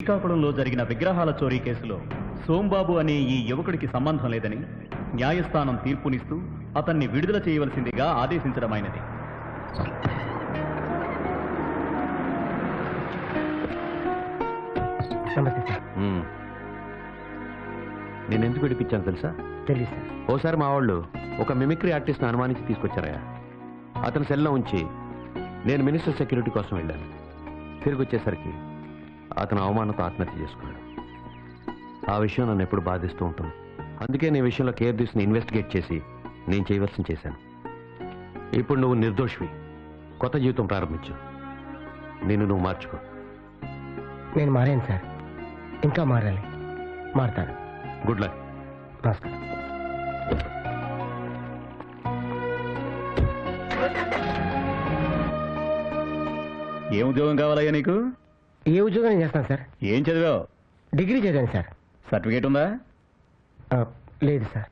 శ్రీకాకుళంలో జరిగిన విగ్రహాల చోరీ కేసులో సోంబాబు అనే ఈ యువకుడికి సంబంధం లేదని న్యాయస్థానం తీర్పునిస్తూ అతన్ని విడుదల చేయవలసిందిగా ఆదేశించడమైనది. నేనెందుకు విడిపించాను తెలుసా? తెలియదు సార్. ఓసారి మా వాళ్ళు ఒక మిమిక్రీ ఆర్టిస్ట్ని అనుమానించి తీసుకొచ్చారయ్యా. అతని సెల్లో ఉంచి నేను మినిస్టర్ సెక్యూరిటీ కోసం వెళ్ళాను. తిరిగి వచ్చేసరికి అతను అవమానంతో ఆత్మహత్య చేసుకున్నాడు. ఆ విషయం నన్ను ఎప్పుడు బాధిస్తూ ఉంటుంది. అందుకే నీ విషయంలో కేర్ తీసుకుని ఇన్వెస్టిగేట్ చేసి నేను చేయవలసింది చేశాను. ఇప్పుడు నువ్వు నిర్దోషివి. కొత్త జీవితం ప్రారంభించు. నువ్వు మార్చుకో. నేను మారాను సార్, ఇంకా మారాలి. మారుతాను. Good luck. నమస్కారం. ఏం ఉద్యోగం కావాలయ్యా నీకు? ఏ ఉద్యోగం చేస్తాను సార్? ఏం చదివావు? డిగ్రీ చదివాను సార్. సర్టిఫికేట్ ఉందా? లేదు సార్.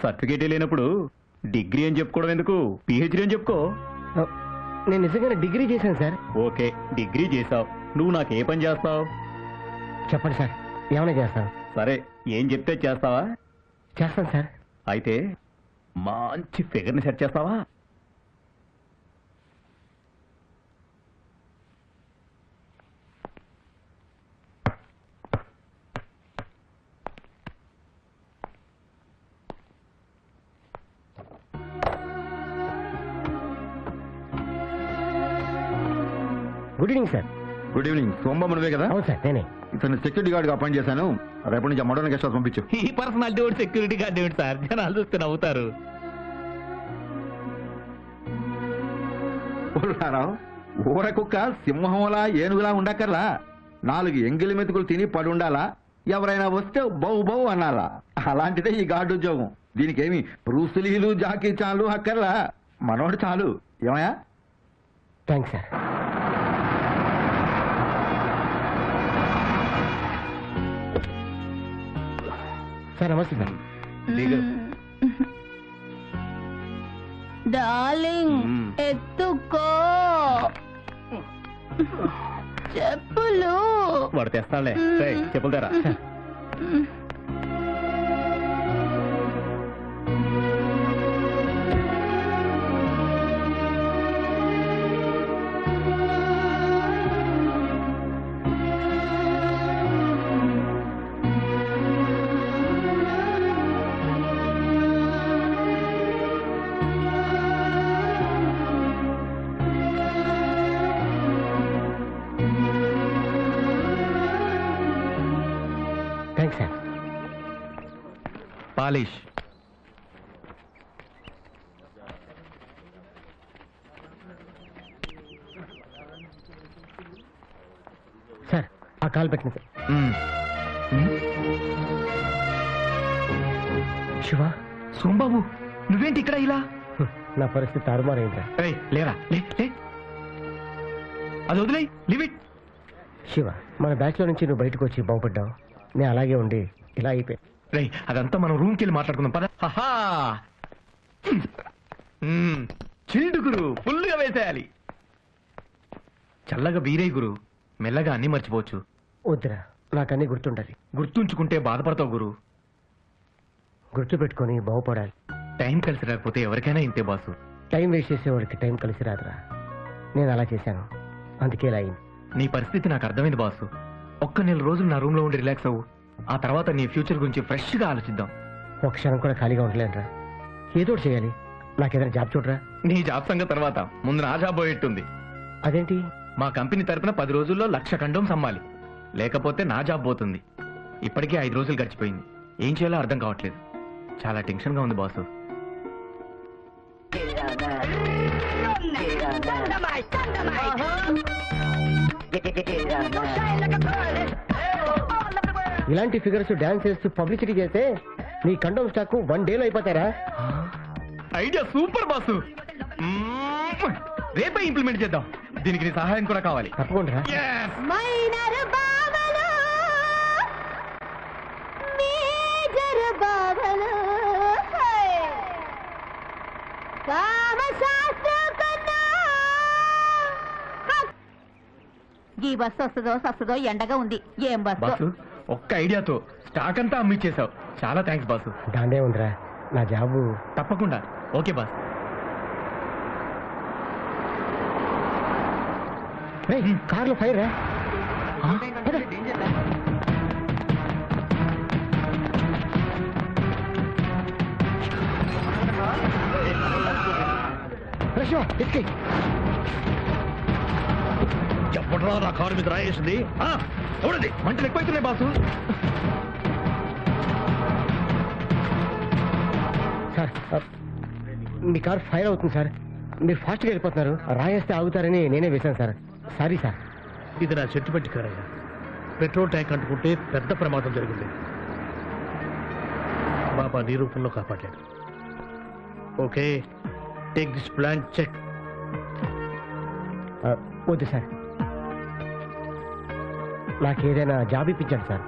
సర్టిఫికేటే లేనప్పుడు డిగ్రీ అని చెప్పుకోవడం ఎందుకు? పిహెచ్డీ అని చెప్పుకో. నేను నిజంగానే డిగ్రీ చేశాను సార్. ఓకే, డిగ్రీ చేసావు. నువ్వు నాకు ఏ పని చేస్తావు? చెప్పండి సార్, ఏమైనా చేస్తాను. సరే, ఏం చెప్తే చేస్తావా? చేస్తాను సార్. అయితే మంచి ఫిగర్ని సెట్ చేస్తావా? Good evening sir. Good evening. Sombabu నువ్వే కదా? అవును సార్, నేనే. ఇతను సెక్యూరిటీ గార్డ్గా అపాయింట్ చేశాను. రేపటి నుంచి మోడర్న్ గెస్ట్ హౌస్ పంపించు. ఈ పర్సనాలిటీ వాడు సెక్యూరిటీ గార్డ్ ఏమిటి సార్? జనాలు చూస్తే నవ్వుతారు. ఊర కుక్క సింహంలా ఏనుగులా ఉండక్కర్లా. 4 ఎంగిలి మెతుకులు తిని పడి ఉండాలా. ఎవరైనా వస్తే బౌ బౌ అనాలా. అలాంటిదే ఈ గార్డు ఉద్యోగం. దీనికేమి బ్రూసులీలు జాకీ చాలు అక్కర్లా. మనోడు చాలు. ఏమయ్యా? Thanks sir. సార్ నమస్తే సార్. డార్లింగ్ ఎత్తుకో చెప్పులు. వాడు తెస్తాడులే. చెప్పులు తెరా. Thanks sir. పాలిష్. సార్ ఆ కాల్ పెట్టింది సార్. శివ, సోంబాబు నువ్వేంటి ఇక్కడ? ఇలా నా పరిస్థితి తారుమారైందిరా. లేరా, అది వదిలే, లీవ్ ఇట్. శివ, మన బ్యాచ్ లో నుంచి నువ్వు బయటకు వచ్చి బాగుపడ్డావు. నేను అలాగే ఉండి ఇలా అయిపోయి. అదంతా మనం రూమ్కి వెళ్ళి మాట్లాడుకుందాం పద. చిల్డు గురు, ఫుల్గా వేసేయాలి. చల్లగా బీరే గురు, మెల్లగా అన్ని మర్చిపోవచ్చు. వద్దురా, నాకన్నీ గుర్తుండాలి. గుర్తుంచుకుంటే బాధపడతావు గురు. గుర్తు పెట్టుకొని బాగుపడాలి. టైం కలిసి రాకపోతే ఎవరికైనా ఇంతే బాసు. టైం వేస్ట్ చేసేవాడికి టైం కలిసి రాదురా. నేను అలా చేశాను, అందుకే ఇలా అయింది. నీ పరిస్థితి నాకు అర్థమైంది బాసు. ఒక్క 1 నెల రోజులు నా రూమ్ లో ఉండి రిలాక్స్ అవ్వు. ఆ తర్వాత నీ ఫ్యూచర్ గురించి ఫ్రెష్ గా ఆలోచిద్దాం. ఒక క్షణం కూడా ఖాళీగా ఉండలేనురా. ఏదో ఒకటి చేయాలి. నాకేదైనా జాబ్ చూడరా. నీ జాబ్ సంగతి తర్వాత, ముందు నా జాబ్ పోయేట్టుంది. అదేంటి? మా కంపెనీ తరపున 10 రోజుల్లో 1,00,000 కండోమ్స్ అమ్మాలి. లేకపోతే నా జాబ్ పోతుంది. ఇప్పటికే 5 రోజులు గడిచిపోయింది. ఏం చేయాలో అర్థం కావట్లేదు. చాలా టెన్షన్ గా ఉంది బాసు. ఇలాంటి ఫిగర్స్ డాన్స్ చేస్తూ పబ్లిసిటీ చేస్తే నీ కండోమ్ స్టాక్ 1 డేలో అయిపోతారా? Idea super boss. రేపే ఇంప్లిమెంట్ చేద్దాం. దీనికి నీ సహాయం కూడా కావాలి. తప్పకుండా. ఈ బస్సు వస్తుందో ఎండగా ఉంది. ఏం బాసు బస్సు? ఒక్క ఐడియాతో స్టాక్ అంతా అమ్మిచ్చేసావు. చాలా థ్యాంక్స్ బాసు. దాందే ఉందిరా నా జాబు. తప్పకుండా. Okay boss. కార్లో ఫైర్ రా. ఎక్కి చెప్పట్రా నా కారు మీద రాయేసింది. చూడండి మంటలు ఎక్కువైతున్నాయి బాసు. సార్ మీ కార్ ఫైర్ అవుతుంది సార్. మీరు ఫాస్ట్గా వెళ్ళిపోతున్నారు. రాయేస్తే ఆగుతారని నేనే వేశాను సార్. Sorry sir. ఇది నా సెంటిమెంట్ కారయ్యా. పెట్రోల్ ట్యాంక్ అంటుకుంటే పెద్ద ప్రమాదం జరిగింది. బాబా నీ రూపంలో కాపాడాడు. Okay, take this blank cheque. వద్దు సార్, నాకేదైనా జాబ్ ఇప్పించండి సార్.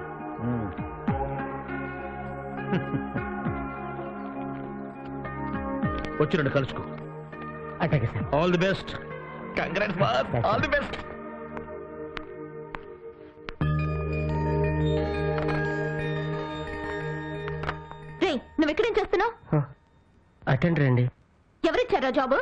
వచ్చి నన్ను కలుసుకో. అట్లాగే sir. All the best. Congrats boss. All the best. రే, నువ్వు ఎక్కడేం చేస్తున్నావు? అటెండర్ అండి. ఎవరిచ్చారా జాబు?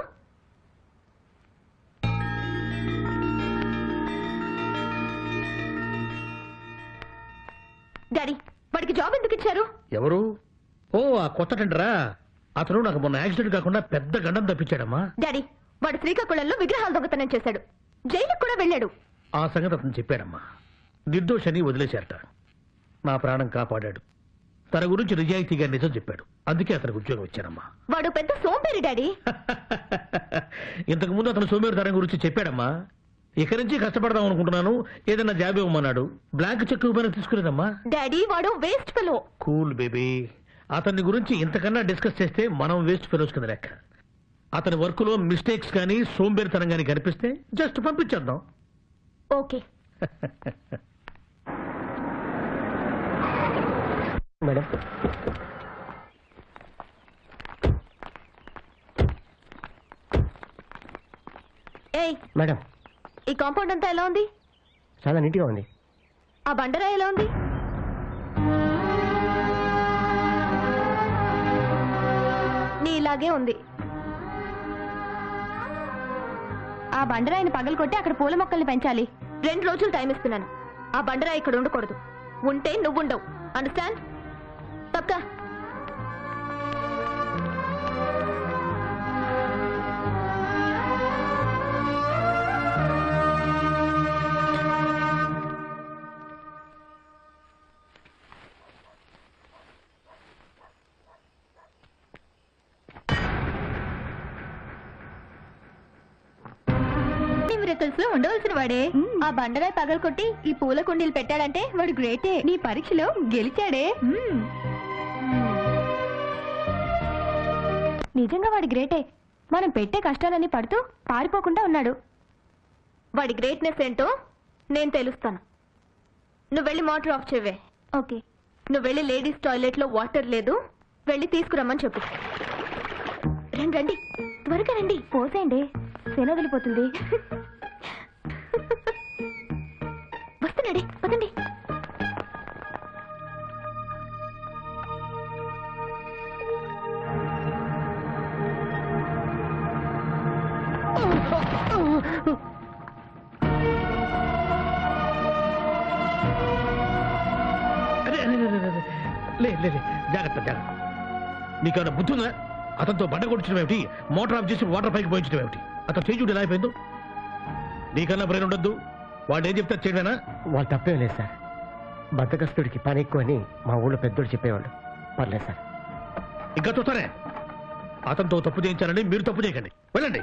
డాడీ, వాడికి జాబ్ ఎందుకు ఇచ్చారు? ఎవరు? ఓ, ఆ కొత్త టెండరా? అతను నాకు మొన్న యాక్సిడెంట్ కాకుండా పెద్ద గండం తప్పించాడమ్మా. డాడీ, వాడు శ్రీకాకుళంలో విగ్రహాలు దొంగతనం చేశాడు. జైలుకు కూడా వెళ్ళాడు. ఆ సంగతి అతను చెప్పాడమ్మా. నిర్దోషని వదిలేశారట. నా ప్రాణం కాపాడాడు. తన గురించి నిజాయితీగా నిజం చెప్పాడు. అందుకే అతనికి ఉద్యోగం ఇచ్చానమ్మా. వాడు పెద్ద సోంబేరి డాడీ. ఇంతకు ముందు అతను సోమేరుతనం గురించి చెప్పాడమ్మా. ఇక నుంచి కష్టపడదాం అనుకుంటున్నాను, ఏదైనా జాబ్ ఇవ్వమన్నాడు. బ్లాంక్ చెక్ ఇవ్వమని తీసుకునేదమ్మా. డాడీ, వాడు వేస్ట్ ఫెలో. Cool baby. అతని గురించి ఇంతకన్నా డిస్కస్ చేస్తే మనం వేస్ట్ ఫెలోస్ కింద లెక్క. అతని వర్క్ లో మిస్టేక్స్ కానీ సోంబేరితనం కానీ కనిపిస్తే జస్ట్ పంపించేద్దాం. ఓకే మేడం, ఏయ్, మేడం ఈ కాంపౌండ్ అంతా ఎలా ఉంది? చాలా నీట్గా ఉంది. ఆ బండరా ఎలా ఉంది? నీలాగే ఉంది. ఆ బండరాయిని పగలు కొట్టి అక్కడ పూల మొక్కల్ని పెంచాలి. 2 రోజులు టైం ఇస్తున్నాను. ఆ బండరాయి ఇక్కడ ఉండకూడదు. ఉంటే నువ్వుండవు. అండర్స్టాండ్? తప్ప. మిరకల్స్ లో ఉండవలసిన వాడే ఆ బండరాయి పగలు కొట్టి ఈ పూల కుండీలు పెట్టాడంటే వాడు గ్రేటే. నీ పరీక్షలో గెలిచాడే. నిజంగా వాడి గ్రేటే. మనం పెట్టే కష్టాలన్నీ పడుతూ పారిపోకుండా ఉన్నాడు. వాడి గ్రేట్నెస్ ఏంటో నేను తెలుస్తాను. నువ్వు వెళ్ళి మోటార్ ఆఫ్ చేయవే. ఓకే. నువ్వు వెళ్ళి లేడీస్ టాయిలెట్ లో వాటర్ లేదు, వెళ్ళి తీసుకురమ్మని చెప్పు. రండి రండి, త్వరగా రండి. పోసేయండి, శన వదిలిపోతుంది. వస్తున్నాడే, పదండి. జాగ్రత్త జాగ్రత్త. నీకేమైనా బుద్ధి ఉందా? అతనితో బండ కొట్టించడం ఏమిటి? మోటార్ ఆఫ్ చేసి వాటర్ పైకి పోయించడం ఏమిటి? అతను చేయి చూడు ఎలా అయిపోయిందో. నీకన్నా బ్రెయిన్ ఉండొద్దు. వాడు ఏం చెప్తారు చేయడానా? వాళ్ళు తప్పేం లేదు సార్. బద్దకస్తుడికి పని ఎక్కువ అని మా ఊళ్ళో పెద్దోడు చెప్పేవాళ్ళు. పర్లేదు సార్. ఇంకా చూస్తారే, అతనితో తప్పు చేయించాలని మీరు తప్పు చేయకండి. వెళ్ళండి.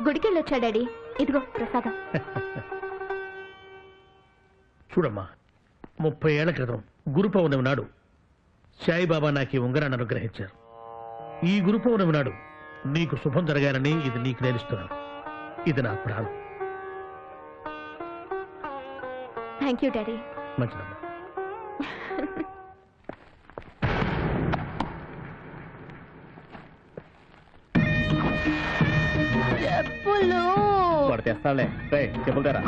గుడికెళ్ళి వచ్చా డాడీ. ఇదిగో ప్రసాదం. చూడమ్మా, 30 ఏళ్ల క్రితం గురు పౌర్ణమి నాడు సాయిబాబా నాకు ఈ ఉంగరాన్ని అనుగ్రహించారు. ఈ గురు పౌర్ణమి నాడు నీకు శుభం జరగాలని ఇది నీకు నేర్పిస్తున్నాను. ఇది నా ప్రాణం. Thank you daddy. మంచిదమ్మా. చెప్పులు పడితే తెస్తాలే రే చెప్పుతారా.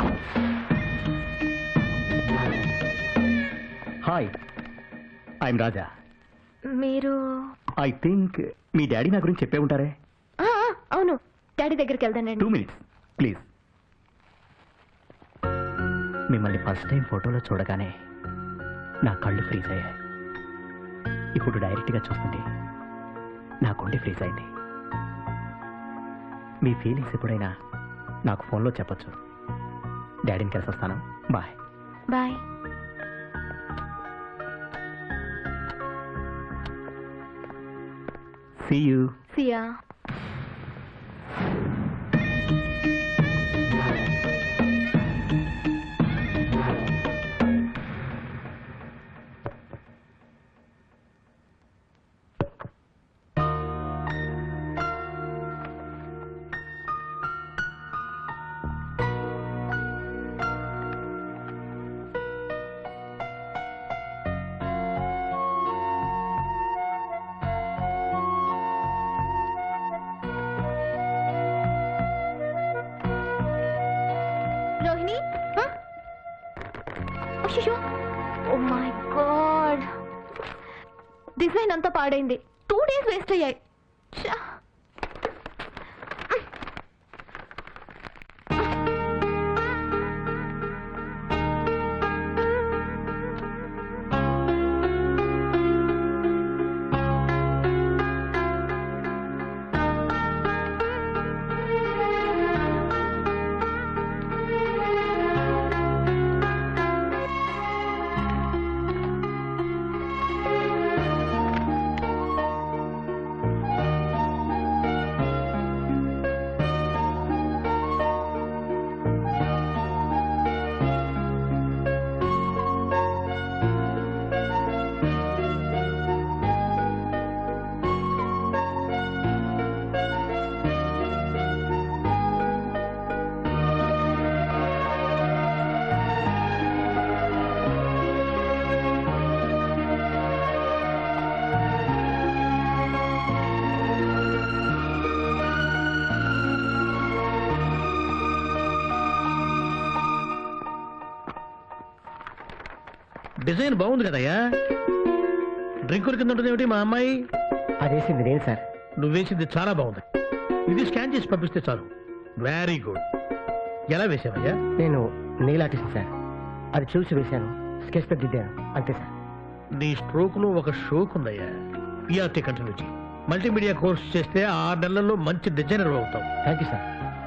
హాయ్, ఐఎమ్ రాజా. మీరు ఐ థింక్ మీ డాడీ నా గురించి చెప్పే ఉంటారే. అవును, డాడీ దగ్గరికి వెళ్తానండి. 2 minutes ప్లీజ్. మిమ్మల్ని ఫస్ట్ టైం ఫోటోలో చూడగానే నా కళ్ళు ఫ్రీజ్ అయ్యాయి. ఇప్పుడు డైరెక్ట్గా చూస్తుంటే నా గుండె ఫ్రీజ్ అయింది. మీ ఫీలింగ్స్ ఎప్పుడైనా నాకు ఫోన్లో చెప్పొచ్చు. డాడీని కలిసి వస్తాను. Bye. Bye. See you. See ya. Rohini, oh my god, design అంతా పాడైంది. 2 days వేస్ట్ అయ్యాయి. ఛా. డిజైన్ బాగుంది కదయ్యా. డ్రింకుల కింద ఉంటుంది ఏమిటి మా అమ్మాయి? అదేసింది నేను సార్. నువ్వేసింది చాలా బాగుంది. ఇది స్కాన్ చేసి పంపిస్తే చాలు. Very good. ఎలా వేసావయ్యా? నేను నెయిల్ ఆర్టిస్ట్ సార్. అది చూసి వేశాను, స్కెచ్ తో దిద్దాను, అంతే సార్. నీ స్ట్రోక్ లో ఒక షోక్ ఉందయ్యా. పిఆర్టీ కంటిన్యూ చేయి. మల్టీమీడియా కోర్స్ చేస్తే 6 నెలల్లో మంచి డిజైనర్ అవుతావు. Thank you sir.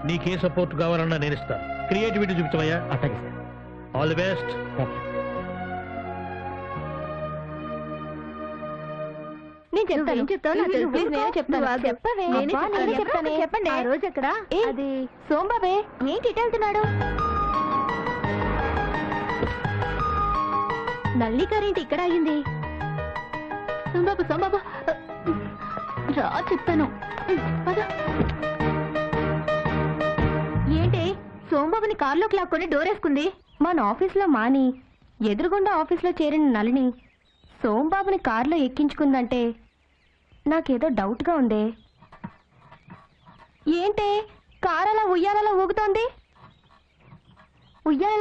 నీకే సపోర్ట్ కావాలన్నా నేను ఇస్తాను. క్రియేటివిటీ చూపించవయ్యా. అట్లాగే sir. All the best. Thank you. నేను చెప్తాను. ప్లీజ్ నేనే చెప్తాను. చెప్పవే. నేనే చెప్తాను. చెప్పండి. ఆ రోజు ఎక్కడ? అది సోంబాబే. ఏంటి ఇటు వెళ్తున్నాడు? నల్లి కరెంట్ ఇక్కడ అయింది. సోంబాబు, సోంబాబు రా చెప్తాను. పద. ఏంటి సోంబాబుని కారులోకి లాక్కొని డోర్ వేసుకుంది? మన ఆఫీస్లో మాని ఎదురుగుండా ఆఫీస్లో చేరిన నలిని సోంబాబుని కారులో ఎక్కించుకుందంటే నాకేదో డౌట్గా ఉంది. ఏంటే కారు అలా ఉయ్యాలలో ఊగుతోంది? ఉయ్యాలలో